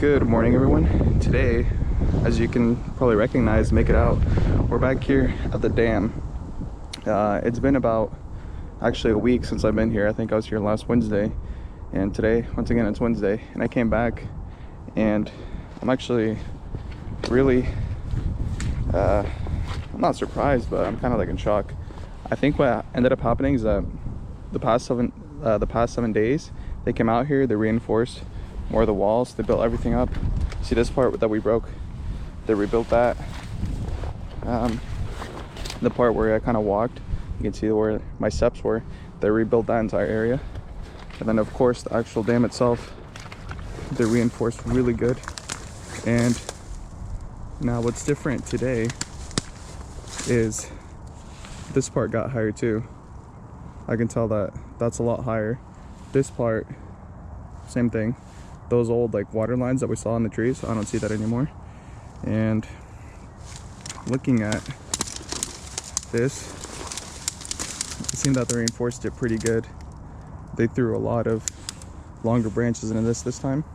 Good morning, everyone. Today, as you can probably recognize, make it out, we're back here at the dam. It's been about actually a week since I've been here. I think I was here last Wednesday, and today, once again, it's Wednesday, and I came back and I'm actually really I'm not surprised, but I'm kind of like in shock. I think what ended up happening is that the past seven days they came out here, they reinforced more of the walls, they built everything up. See this part that we broke, they rebuilt that. The part where I kind of walked, you can see where my steps were, they rebuilt that entire area. And then of course the actual dam itself, they reinforced really good. And now what's different today is this part got higher too. I can tell that that's a lot higher. This part, same thing. Those old like water lines that we saw in the trees, I don't see that anymore. And looking at this, it seemed that they reinforced it pretty good. They threw a lot of longer branches into this time.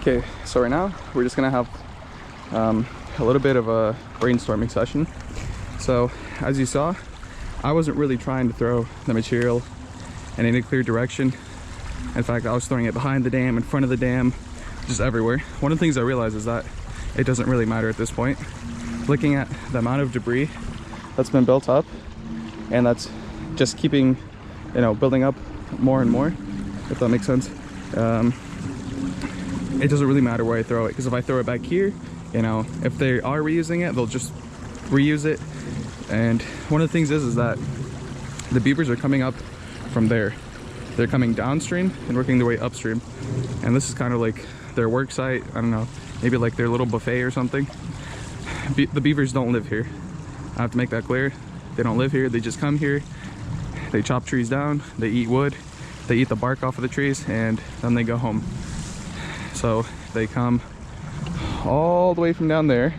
Okay, so right now we're just gonna have a little bit of a brainstorming session. So as you saw, I wasn't really trying to throw the material in any clear direction. In fact, I was throwing it behind the dam, in front of the dam, just everywhere. One of the things I realized is that it doesn't really matter at this point. Looking at the amount of debris that's been built up, and that's just keeping, you know, building up more and more, if that makes sense. It doesn't really matter where I throw it, because if I throw it back here, you know, if they are reusing it, they'll just reuse it. And one of the things is that the beavers are coming up from there. They're coming downstream and working their way upstream. And this is kind of like their work site. I don't know, maybe like their little buffet or something. The beavers don't live here. I have to make that clear. They don't live here. They just come here. They chop trees down. They eat wood. They eat the bark off of the trees, and then they go home. So they come all the way from down there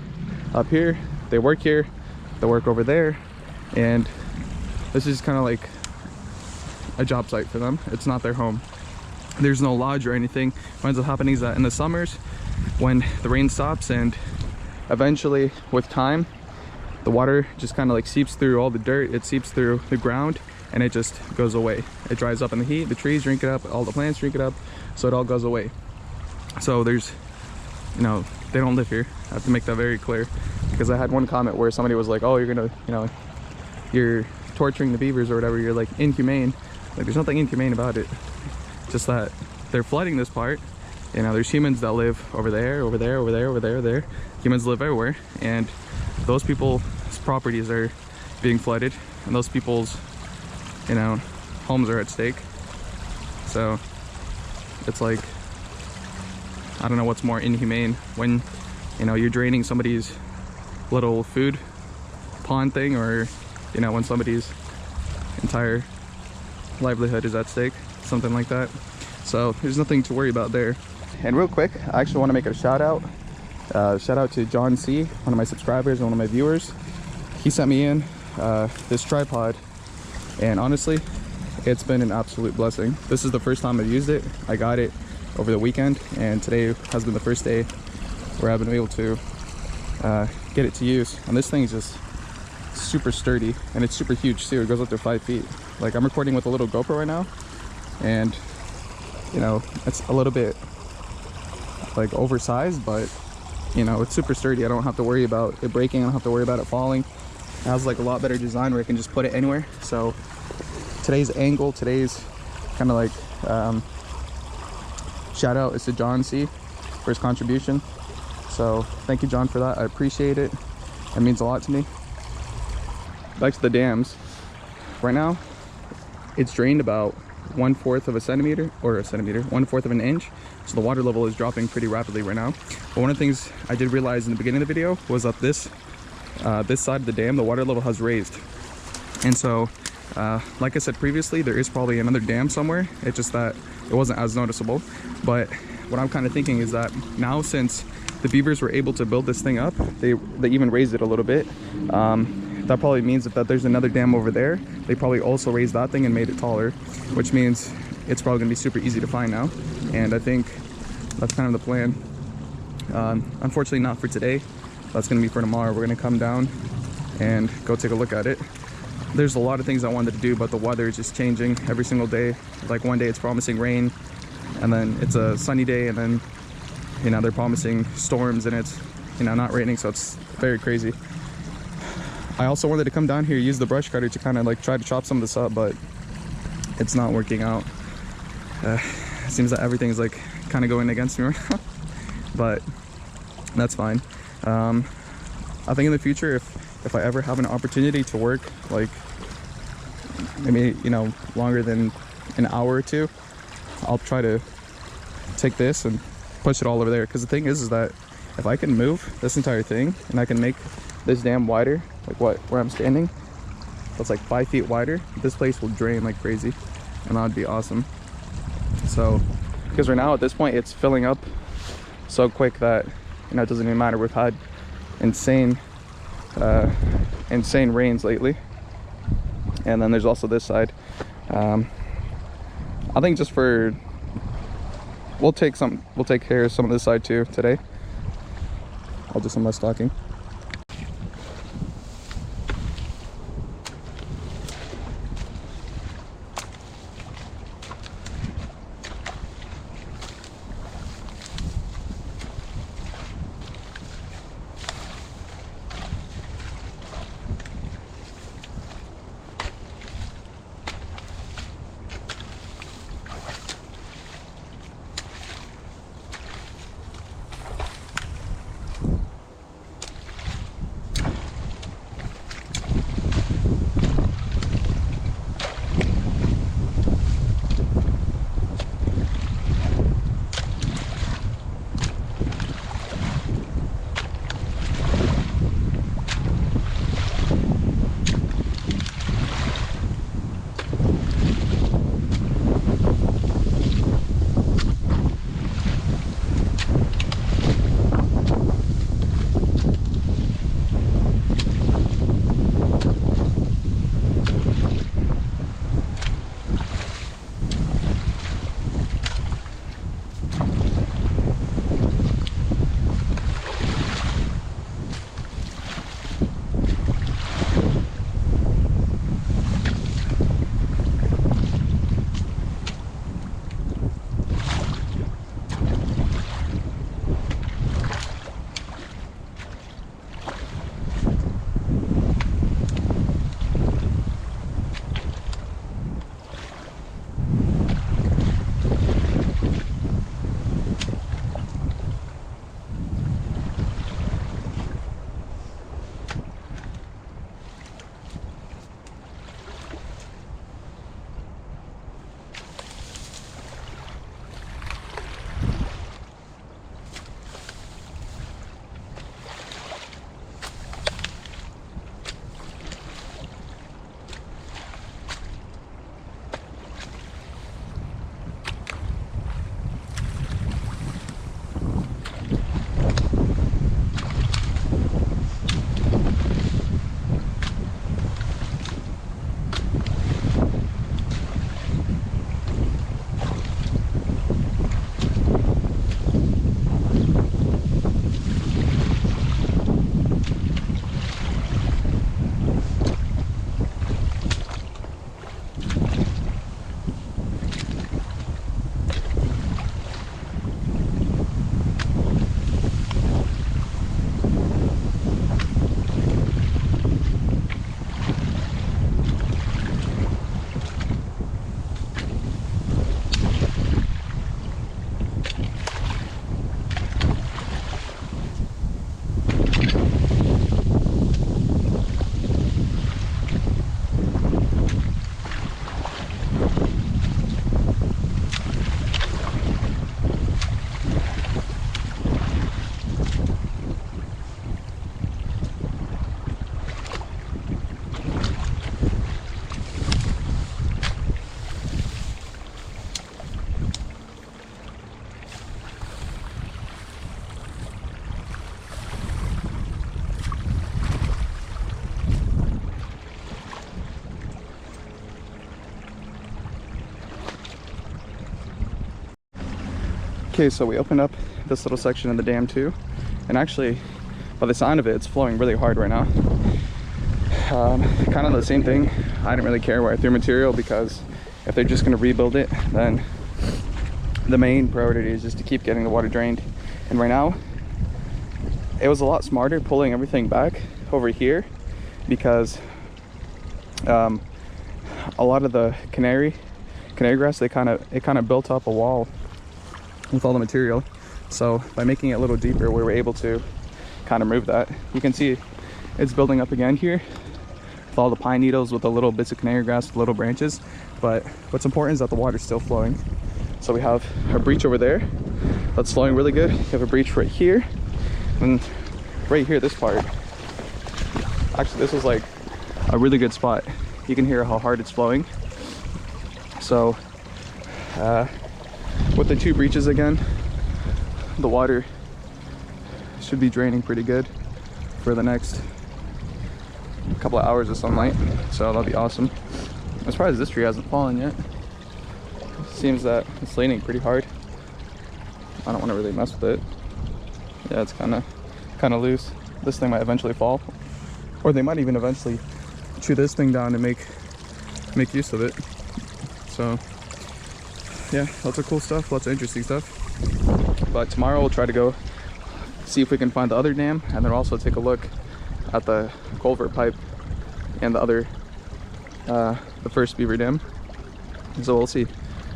up here. They work here. They work over there. And this is kind of like a job site for them. It's not their home. There's no lodge or anything. What ends up happening is that in the summers, when the rain stops, and eventually with time, the water just kind of like seeps through all the dirt, it seeps through the ground, and it just goes away. It dries up in the heat, the trees drink it up, all the plants drink it up, so it all goes away. So there's, you know, they don't live here. I have to make that very clear, because I had one comment where somebody was like, oh, you're gonna, you know, you're torturing the beavers or whatever, you're like inhumane. Like, there's nothing inhumane about it. Just that they're flooding this part. You know, there's humans that live over there, over there, over there, over there, there. Humans live everywhere, and those people's properties are being flooded, and those people's, you know, homes are at stake. So it's like, I don't know what's more inhumane, when, you know, you're draining somebody's little food pond thing, or, you know, when somebody's entire livelihood is at stake, something like that. So there's nothing to worry about there. And real quick, I actually want to make a shout out to John C, one of my subscribers and one of my viewers. He sent me in this tripod, and honestly, it's been an absolute blessing. This is the first time I've used it. I got it over the weekend, and today has been the first day where I've been able to get it to use. And this thing is just super sturdy, and it's super huge too. It goes up to 5 feet. Like, I'm recording with a little GoPro right now, and you know, it's a little bit like oversized, but you know, it's super sturdy. I don't have to worry about it breaking. I don't have to worry about it falling. It has like a lot better design where I can just put it anywhere. So today's angle, today's kind of like shout out is to John C for his contribution. So thank you, John, for that. I appreciate it. It means a lot to me. Back to the dams. Right now, it's drained about 1/4 of a centimeter, or a centimeter, 1/4 of an inch. So the water level is dropping pretty rapidly right now. But one of the things I did realize in the beginning of the video was that this side of the dam, the water level has raised. And so, like I said previously, there is probably another dam somewhere. It's just that it wasn't as noticeable. But what I'm kind of thinking is that now, since the beavers were able to build this thing up, they even raised it a little bit. That probably means that there's another dam over there. They probably also raised that thing and made it taller, which means it's probably gonna be super easy to find now. And I think that's kind of the plan. Unfortunately not for today. That's gonna be for tomorrow. We're gonna come down and go take a look at it. There's a lot of things I wanted to do, but the weather is just changing every single day. Like, one day it's promising rain, and then it's a sunny day, and then, you know, they're promising storms, and it's, you know, not raining. So it's very crazy. I also wanted to come down here, use the brush cutter to kind of like try to chop some of this up, but it's not working out. It seems that everything is like kind of going against me right now, but that's fine. I think in the future, if I ever have an opportunity to work like maybe, you know, longer than an hour or two, I'll try to take this and push it all over there. Because the thing is that if I can move this entire thing and I can make this dam wider, like where I'm standing, that's like 5 feet wider, this place will drain like crazy, and that would be awesome. So, because right now at this point it's filling up so quick that, you know, it doesn't even matter. We've had insane rains lately. And then there's also this side. I think just for we'll take care of some of this side too today. I'll do some less talking. Okay, so we opened up this little section of the dam too, and actually, by the sound of it, it's flowing really hard right now. Kind of the same thing. I didn't really care where I threw material, because if they're just going to rebuild it, then the main priority is just to keep getting the water drained. And right now, it was a lot smarter pulling everything back over here, because a lot of the canary grass, it kind of built up a wall with all the material. So by making it a little deeper, we were able to kind of move that. You can see it's building up again here with all the pine needles, with the little bits of canary grass, with little branches. But what's important is that the water's still flowing. So we have a breach over there that's flowing really good. You have a breach right here, and right here, this part. Actually, this is like a really good spot. You can hear how hard it's flowing. So with the two breaches again, the water should be draining pretty good for the next couple of hours of sunlight, so that'll be awesome. I'm surprised this tree hasn't fallen yet. It seems that it's leaning pretty hard. I don't want to really mess with it. Yeah, it's kind of loose. This thing might eventually fall, or they might even eventually chew this thing down and make use of it. So yeah, lots of cool stuff, lots of interesting stuff. But tomorrow we'll try to go see if we can find the other dam, and then also take a look at the culvert pipe and the other the first Beaver Dam. So we'll see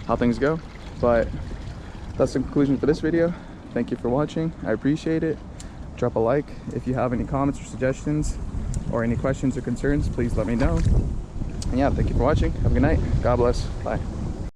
how things go. But that's the conclusion for this video. Thank you for watching. I appreciate it. Drop a like. If you have any comments or suggestions or any questions or concerns, please let me know. And yeah, thank you for watching. Have a good night. God bless. Bye.